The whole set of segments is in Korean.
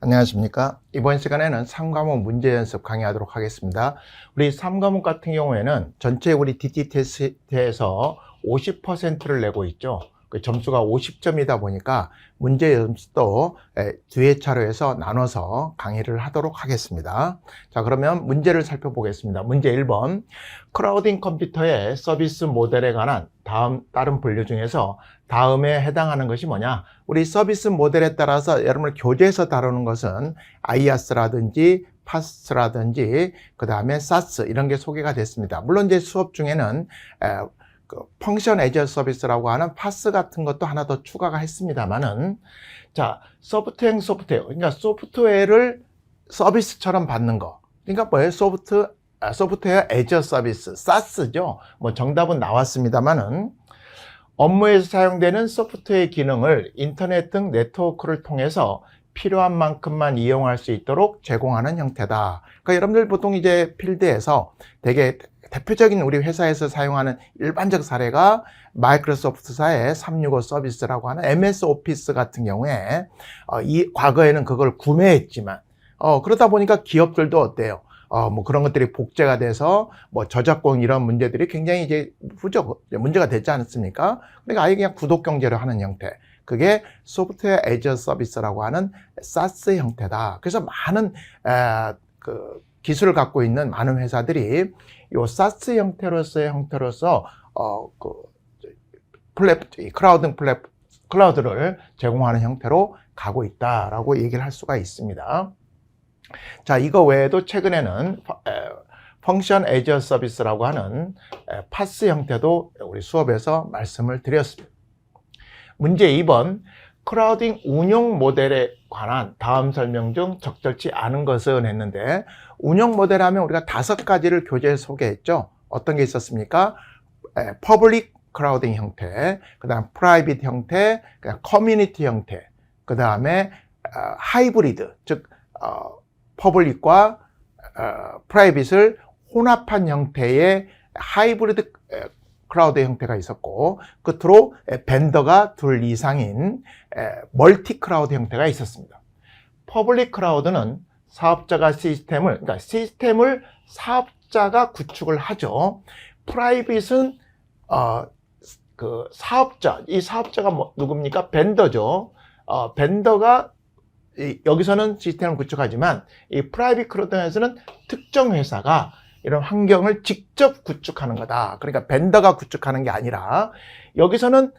안녕하십니까. 이번 시간에는 3과목 문제 연습 강의하도록 하겠습니다. 우리 3과목 같은 경우에는 전체 우리 DT 테스트에서 50%를 내고 있죠. 그 점수가 50점이다 보니까 문제 연습도 두 회차로 해서 나눠서 강의를 하도록 하겠습니다. 자, 그러면 문제를 살펴보겠습니다. 문제 1번. 크라우딩 컴퓨터의 서비스 모델에 관한 다른 분류 중에서 다음에 해당하는 것이 뭐냐? 우리 서비스 모델에 따라서 여러분을 교재에서 다루는 것은 IaaS라든지 PaaS라든지 그 다음에 SaaS 이런 게 소개가 됐습니다. 물론 이제 수업 중에는 펑션 애저 서비스라고 하는 파스 같은 것도 하나 더 추가가 했습니다만은, 자, 소프트웨어, 그러니까 소프트웨어를 서비스처럼 받는 거. 그러니까 뭐예요? 소프트웨어 애저 서비스, SaaS죠. 뭐 정답은 나왔습니다만은, 업무에서 사용되는 소프트웨어 기능을 인터넷 등 네트워크를 통해서 필요한 만큼만 이용할 수 있도록 제공하는 형태다. 그러니까 여러분들 보통 이제 필드에서 되게 대표적인 우리 회사에서 사용하는 일반적 사례가 마이크로소프트사의 365 서비스라고 하는 MS 오피스 같은 경우에 과거에는 그걸 구매했지만 그러다 보니까 기업들도 어때요? 뭐 그런 것들이 복제가 돼서 뭐 저작권 이런 문제들이 굉장히 이제 문제가 됐지 않습니까? 그러니까 아예 그냥 구독 경제로 하는 형태. 그게 소프트웨어 애저 서비스라고 하는 SaaS 형태다. 그래서 많은 기술을 갖고 있는 많은 회사들이 이 SaaS 형태로서 클라우드를 제공하는 형태로 가고 있다라고 얘기를 할 수가 있습니다. 자, 이거 외에도 최근에는 펑션 애저 서비스라고 하는 파스 형태도 우리 수업에서 말씀을 드렸습니다. 문제 2번. 크라우딩 운용 모델에 관한 다음 설명 중 적절치 않은 것은 했는데, 운용 모델 하면 우리가 5가지를 교재에 소개했죠. 어떤 게 있었습니까? 퍼블릭 크라우딩 형태, 그 다음 프라이빗 형태, 그다음 커뮤니티 형태, 그 다음에 하이브리드, 즉 퍼블릭과 프라이빗을 혼합한 형태의 하이브리드 클라우드 형태가 있었고, 끝으로 벤더가 둘 이상인 멀티 클라우드 형태가 있었습니다. 퍼블릭 클라우드는 사업자가 그러니까 시스템을 사업자가 구축을 하죠. 프라이빗은 이 사업자가 누굽니까? 벤더죠. 벤더가 여기서는 시스템을 구축하지만 이 프라이빗 클라우드에서는 특정 회사가 이런 환경을 직접 구축하는 거다. 그러니까 벤더가 구축하는 게 아니라 여기서는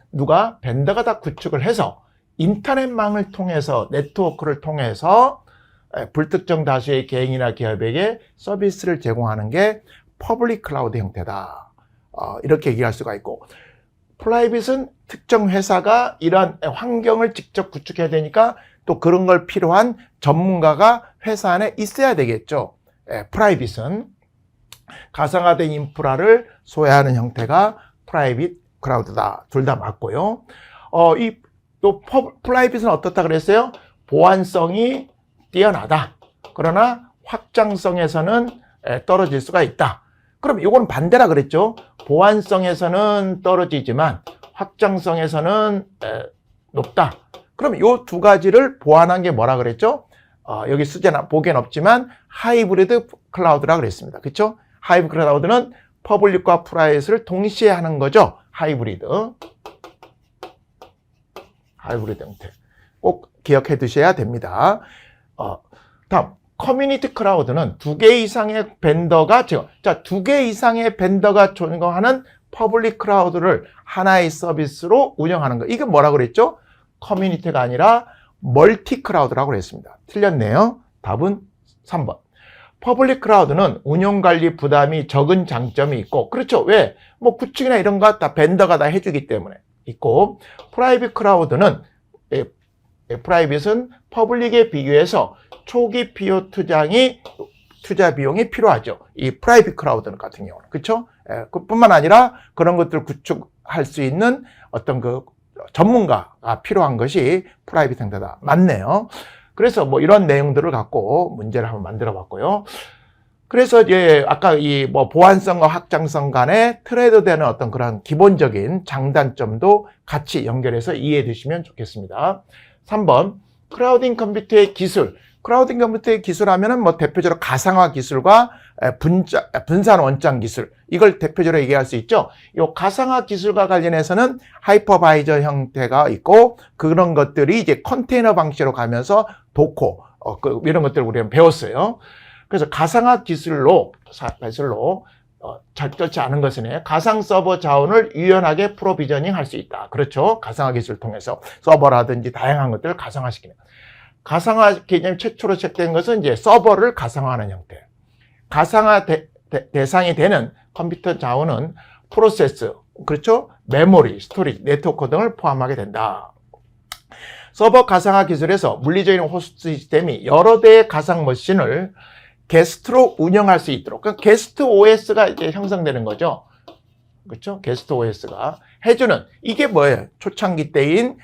벤더가 다 구축을 해서 인터넷망을 통해서 네트워크를 통해서 불특정 다수의 개인이나 기업에게 서비스를 제공하는 게 퍼블릭 클라우드 형태다. 이렇게 얘기할 수가 있고, 프라이빗은 특정 회사가 이러한 환경을 직접 구축해야 되니까 또 그런 걸 필요한 전문가가 회사 안에 있어야 되겠죠. 프라이빗은 가상화된 인프라를 소외하는 형태가 프라이빗 클라우드다. 둘 다 맞고요. 프라이빗은 어떻다 그랬어요? 보안성이 뛰어나다. 그러나 확장성에서는 떨어질 수가 있다. 그럼 이건 반대라 그랬죠? 보안성에서는 떨어지지만 확장성에서는 높다. 그럼 이 두 가지를 보완한 게 뭐라 그랬죠? 여기 보기엔 없지만 하이브리드 클라우드라 그랬습니다. 그렇죠? 하이브리드 클라우드는 퍼블릭과 프라이빗을 동시에 하는 거죠. 하이브리드 형태. 꼭 기억해 두셔야 됩니다. 다음, 커뮤니티 클라우드는 2개 이상의 벤더가 제공하는 퍼블릭 클라우드를 하나의 서비스로 운영하는 거. 이게 뭐라 그랬죠? 커뮤니티가 아니라 멀티 클라우드라고 그랬습니다. 틀렸네요. 답은 3번. 퍼블릭 클라우드는 운영관리 부담이 적은 장점이 있고, 그렇죠. 왜? 뭐 구축이나 이런 거 다 벤더가 다 해주기 때문에 있고, 프라이빗 클라우드는 프라이빗은 퍼블릭에 비교해서 초기 투자 비용이 필요하죠. 이 프라이빗 클라우드 같은 경우는. 그렇죠? 그뿐만 아니라 그런 것들을 구축할 수 있는 어떤 전문가가 필요한 것이 프라이빗 형태다. 맞네요. 그래서 뭐 이런 내용들을 갖고 문제를 한번 만들어 봤고요. 그래서 이제 아까 보안성과 확장성 간에 트레이드되는 어떤 그런 기본적인 장단점도 같이 연결해서 이해해 두시면 좋겠습니다. 3번. 크라우딩 컴퓨터의 기술, 클라우드 컴퓨팅 기술하면은 뭐 대표적으로 가상화 기술과 분산 원장 기술, 이걸 대표적으로 얘기할 수 있죠. 이 가상화 기술과 관련해서는 하이퍼바이저 형태가 있고, 그런 것들이 이제 컨테이너 방식으로 가면서 도커, 이런 것들을 우리는 배웠어요. 그래서 가상화 기술로 적절치 않은 것은 가상 서버 자원을 유연하게 프로비저닝 할 수 있다. 그렇죠. 가상화 기술을 통해서 서버라든지 다양한 것들을 가상화시키는. 가상화 개념 최초로 시작된 것은 이제 서버를 가상화하는 형태. 가상화 대상이 되는 컴퓨터 자원은 프로세스, 그렇죠? 메모리, 스토리지, 네트워크 등을 포함하게 된다. 서버 가상화 기술에서 물리적인 호스트 시스템이 여러 대의 가상 머신을 게스트로 운영할 수 있도록, 그러니까 게스트 OS가 이제 형성되는 거죠. 그렇죠? 게스트 OS가 해주는, 이게 뭐예요? 초창기 때인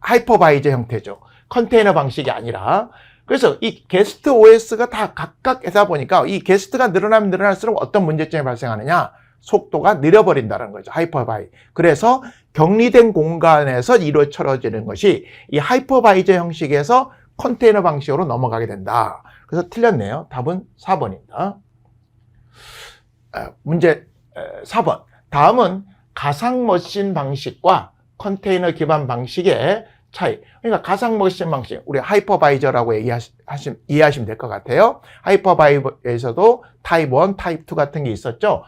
하이퍼바이저 형태죠. 컨테이너 방식이 아니라. 그래서 이 게스트 OS가 다 각각 하다 보니까 이 게스트가 늘어나면 늘어날수록 어떤 문제점이 발생하느냐? 속도가 느려버린다는 거죠. 하이퍼바이. 그래서 격리된 공간에서 이루어지는 것이 이 하이퍼바이저 형식에서 컨테이너 방식으로 넘어가게 된다. 그래서 틀렸네요. 답은 4번입니다. 문제 4번. 다음은 가상머신 방식과 컨테이너 기반 방식의 차이. 그러니까 가상머신 방식, 우리 하이퍼바이저라고 이해하시면 될 것 같아요. 하이퍼바이저에서도 타입 1, 타입 2 같은 게 있었죠.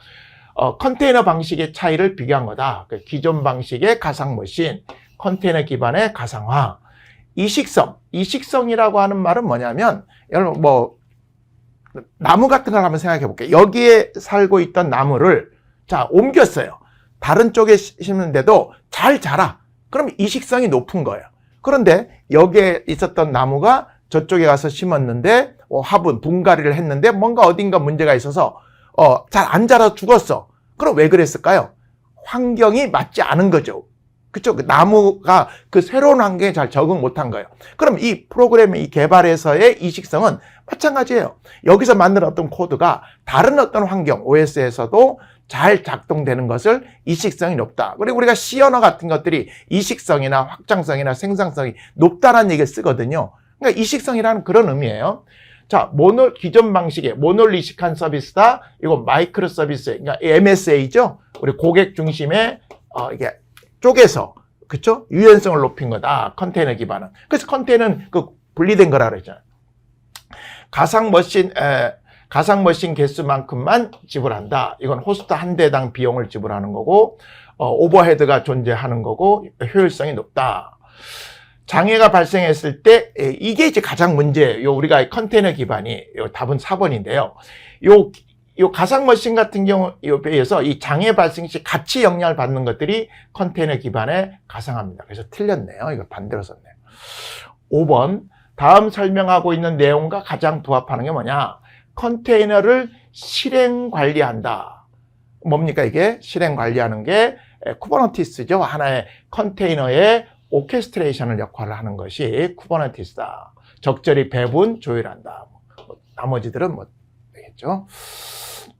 컨테이너 방식의 차이를 비교한 거다. 기존 방식의 가상머신, 컨테이너 기반의 가상화. 이식성이라고 하는 말은 뭐냐면, 여러분 나무 같은 걸 한번 생각해 볼게요. 여기에 살고 있던 나무를 옮겼어요. 다른 쪽에 심는데도 잘 자라. 그럼 이식성이 높은 거예요. 그런데 여기에 있었던 나무가 저쪽에 가서 심었는데 분갈이를 했는데 뭔가 어딘가 문제가 있어서 잘 안 자라서 죽었어. 그럼 왜 그랬을까요? 환경이 맞지 않은 거죠. 그쵸? 그 나무가 그 새로운 환경에 잘 적응 못한 거예요. 그럼 이 프로그램의 이 개발에서의 이식성은 마찬가지예요. 여기서 만들었던 코드가 다른 어떤 환경, OS에서도 잘 작동되는 것을 이식성이 높다. 그리고 우리가 C 언어 같은 것들이 이식성이나 확장성이나 생산성이 높다는 얘기를 쓰거든요. 그러니까 이식성이라는 그런 의미예요. 자, 기존 방식의 모놀리식한 서비스다. 이거 마이크로 서비스, 그러니까 MSA죠. 우리 고객 중심의 이게 쪼개서, 그쵸? 유연성을 높인 거다. 컨테이너 기반은. 그래서 컨테이너는 분리된 거라 그랬잖아요. 가상 머신 개수만큼만 지불한다. 이건 호스트 한 대당 비용을 지불하는 거고, 오버헤드가 존재하는 거고, 효율성이 높다. 장애가 발생했을 때, 이게 이제 가장 문제예요. 우리가 컨테이너 기반이, 답은 4번인데요. 요 가상 머신 같은 경우에 비해서 이 장애 발생 시 같이 영향을 받는 것들이 컨테이너 기반의 가상화입니다. 그래서 틀렸네요. 이거 반대로 썼네요. 5번. 다음 설명하고 있는 내용과 가장 부합하는 게 뭐냐? 컨테이너를 실행 관리한다. 뭡니까 이게? 실행 관리하는 게 쿠버네티스죠. 하나의 컨테이너의 오케스트레이션을 역할을 하는 것이 쿠버네티스다. 적절히 배분, 조율한다. 나머지들은 되겠죠.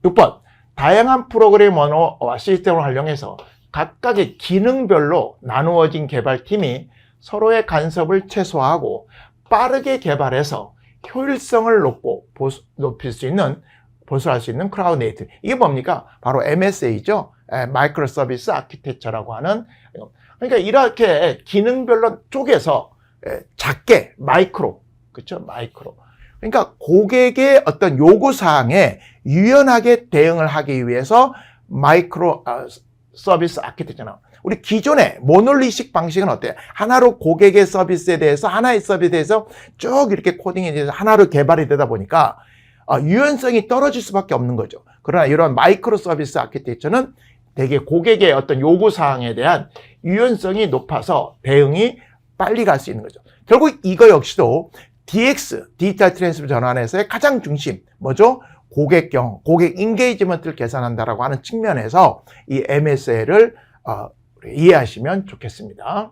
6번. 다양한 프로그램 언어와 시스템을 활용해서 각각의 기능별로 나누어진 개발팀이 서로의 간섭을 최소화하고 빠르게 개발해서 효율성을 높일 수 있는, 보수할 수 있는 클라우드 네이티브. 이게 뭡니까? 바로 MSA죠. 마이크로 서비스 아키텍처라고 하는. 그러니까 이렇게 기능별로 쪼개서 작게, 마이크로. 그렇죠? 마이크로. 그러니까 고객의 어떤 요구사항에 유연하게 대응을 하기 위해서 마이크로 서비스 아키텍처나, 우리 기존의 모놀리식 방식은 어때요? 하나로 고객의 서비스에 대해서, 하나의 서비스에 대해서 쭉 이렇게 코딩이 돼서 하나로 개발이 되다 보니까 유연성이 떨어질 수밖에 없는 거죠. 그러나 이런 마이크로 서비스 아키텍처는 되게 고객의 어떤 요구사항에 대한 유연성이 높아서 대응이 빨리 갈 수 있는 거죠. 결국 이거 역시도 DX, 디지털 트랜스포 전환에서의 가장 중심, 뭐죠? 고객 인게이지먼트를 계산한다라고 하는 측면에서 이 MSA를 이해하시면 좋겠습니다.